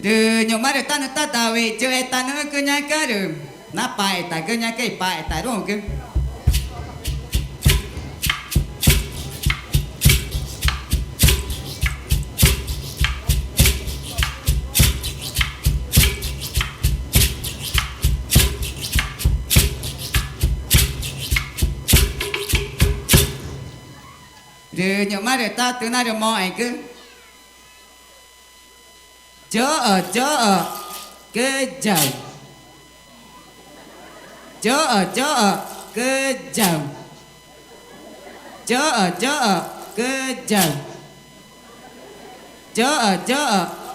Nyo maru tanu tatawi jo etanu kunyakaru Napa eta kunyakai pa eta rongku Nyo maru tatu naru moiku Jo kejam Jo kejam Jo kejam Jo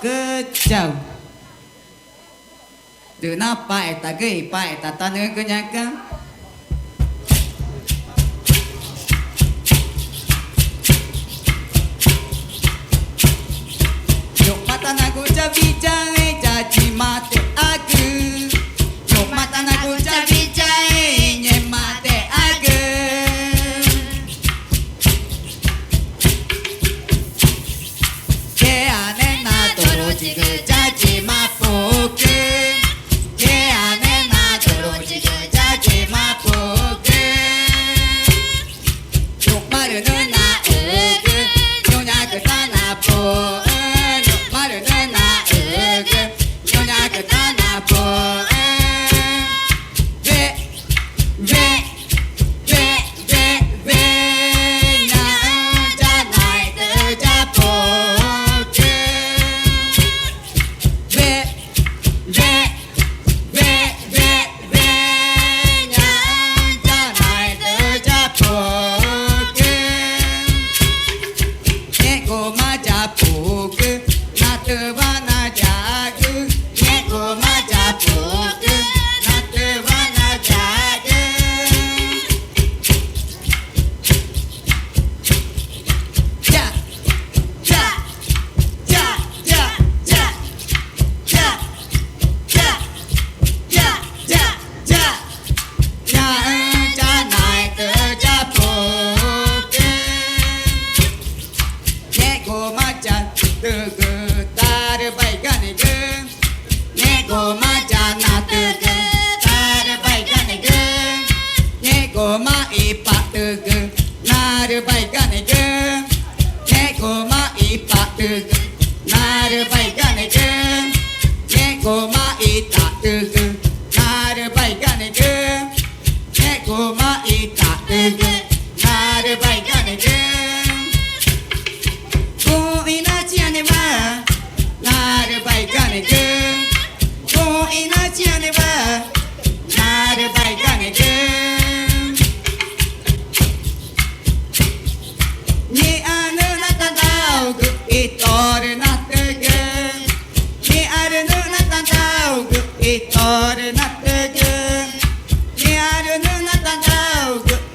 kejam Duna pa eta gei pa eta tanu kunyaka Matanaku cabi-cabi caci mate aku Yo matanaku cabi-cabi nye mate aku Ke ane na doroji ke caci mapoku Ke ane na doroji ke caci mapoku Yo maru nuna ugu Nyonya ke tanah po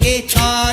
Itor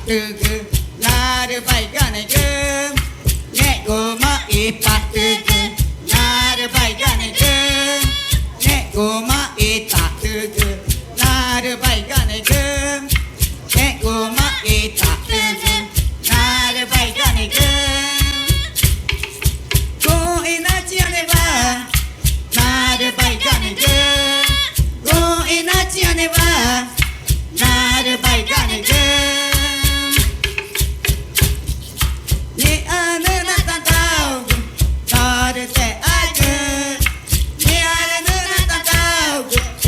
patugu naru bai ganegu neko ma ipatugu naru bai ganegu neko ma itatugu naru bai ganegu neko ma itatugu naru bai ganegu koi na chiane ba naru bai ganegu koi na chiane ba naru bai ganegu ni anu na tantau naru te agu ni anu na tantau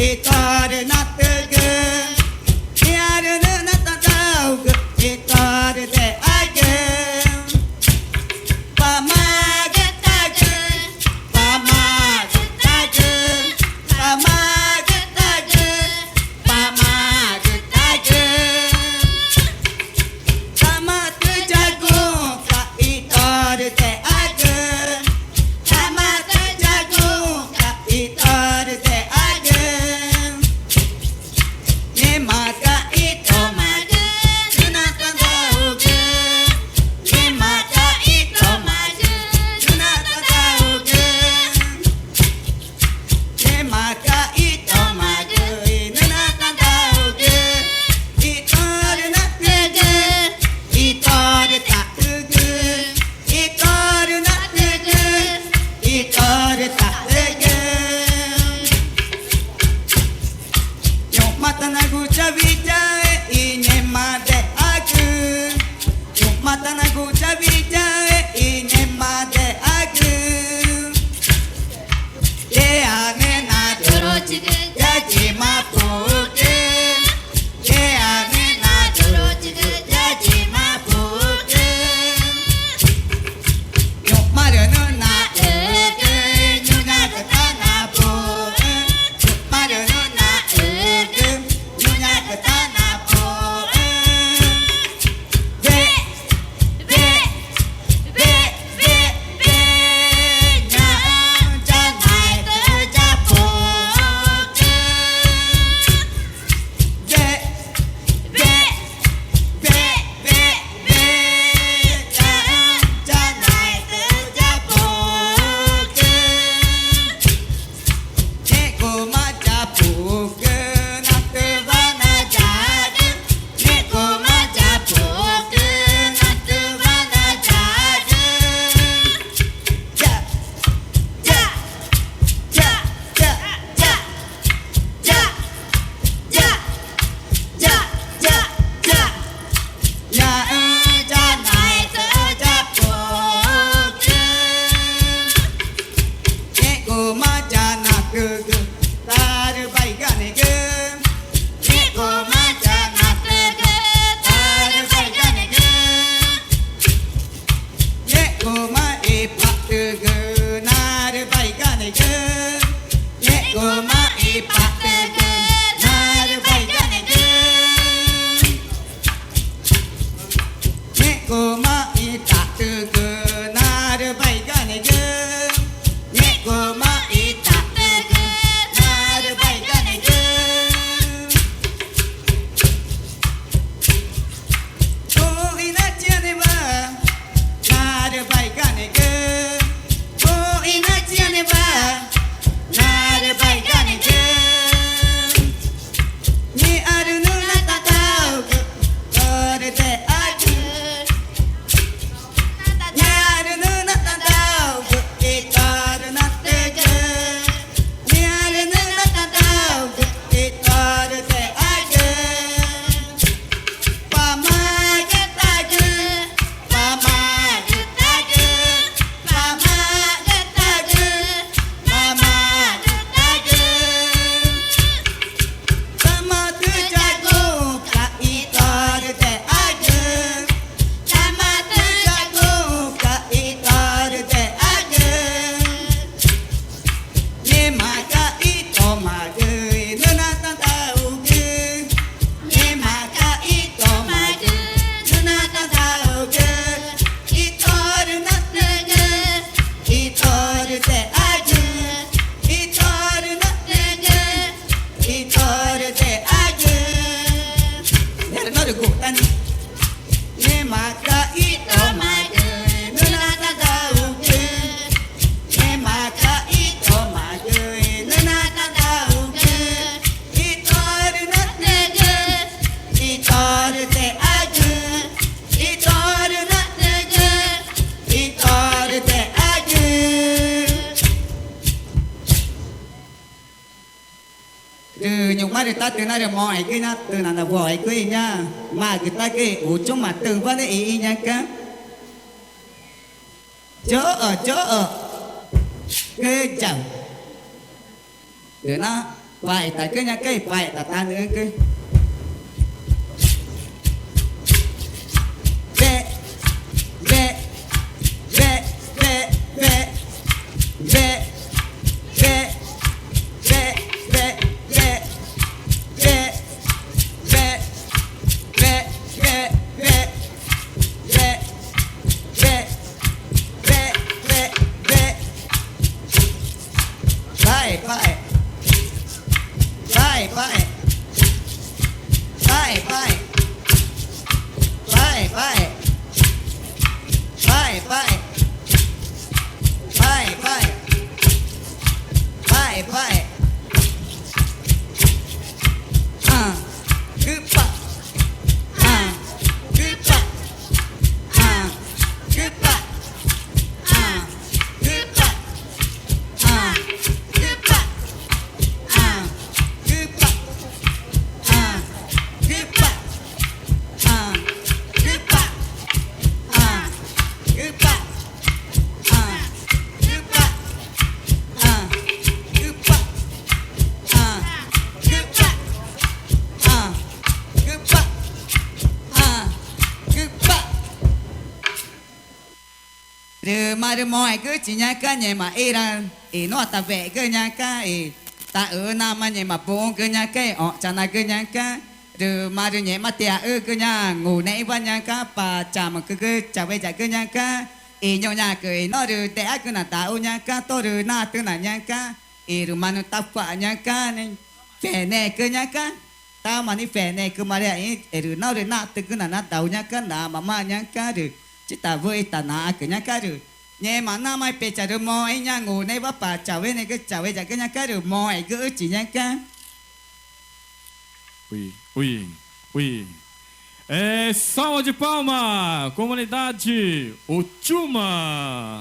itaru na tugu ni anu na tantau itaru te agu pamagatagu pamagatagu pamagatagu pamagatagu tamatu jago ka itaru te agu tamatu jago ka itaru te agu ne maka ito magu sunatan daugu ne maka ito magu sunatan daugu ne maka ito magu sunatan daugu itaru na tugu itaru ta tugu itaru na tugu itaru ta tugu yung mata na gucha-bicha inyemade aku yung mata na gucha-bicha inyemade aku ye ane na dorochigu yaji mapuku ye ane na dorochigu yaji mapuku yung marunu na ugu nyuna katana pu yung marunu na ugu nyuna katana pu be be be be be nyaan janai terjapuku be be be be be nyaan janai terjapuku neko majapuku natu bana jagu neko majapuku natu bana jagu ja ja ja ja ja ja ja ja ja ja nyaan janai terjapuku neko majana gugu taru bai ganegu neko majana gugu taru bai ganegu neko ma ipatugu naru bai ganegu neko ma ipatugu naru bai ganegu neko ma itatugu naru bai ganegu neko ma itatugu naru bai ganegu koi na chiane ba naru bai ganegu koi na chiane ba naru bai ganegu ni arunu na tatau taru te agu Nyarunu na tandau itaru na tugu Nyarunu na tandau itaru te agu pamagatagu pamagatagu pamagatagu pamagatagu tamatu jago ka itaru te agu tamatu jago ka itaru te agu ne maka ito magu nunatan daugu ne maka ito magu nunatan daugu itaru na tugu itaru te agu itaru na tugu itaru te agu やる能力を mari ta tu na mo ai cái na tu na voi cái nha mà cái ta cái u chung mà từng vấn đề ý nha cả chỗ ở cái chẳng để nó phải tại cái nha cái phải là ta nữa cái mà được mọi cứ chỉ nhá cái nhà mà nó ta vẽ cái nhà cái ta ở nam mà nhà mà buông cái nhà cái chẳng là cái nhà cái rồi mà được nhà mà tiệt cái nhà ngủ nãy vào nhà cái bà chả mà cứ chả về chả cái nhà cái nhau nhà cười nó được tiệt cái là ta ở nhà cái tôi được na tôi là nhà cái rồi mà nó ta phải nhà cái này phê này cái nhà cái ta mà đi phê này cứ mà đấy rồi nó được na tôi cứ là na tàu nhà cái là mà nhà cái được chỉ ta với ta na cái nhà cái được nhẹ mà na mai pe chả được mồi nha ngủ này bắp bà chả với này cái chả với chả cái nhà cái được mồi cứ chỉ nhà cái ui salva de palma comunidade Ochuma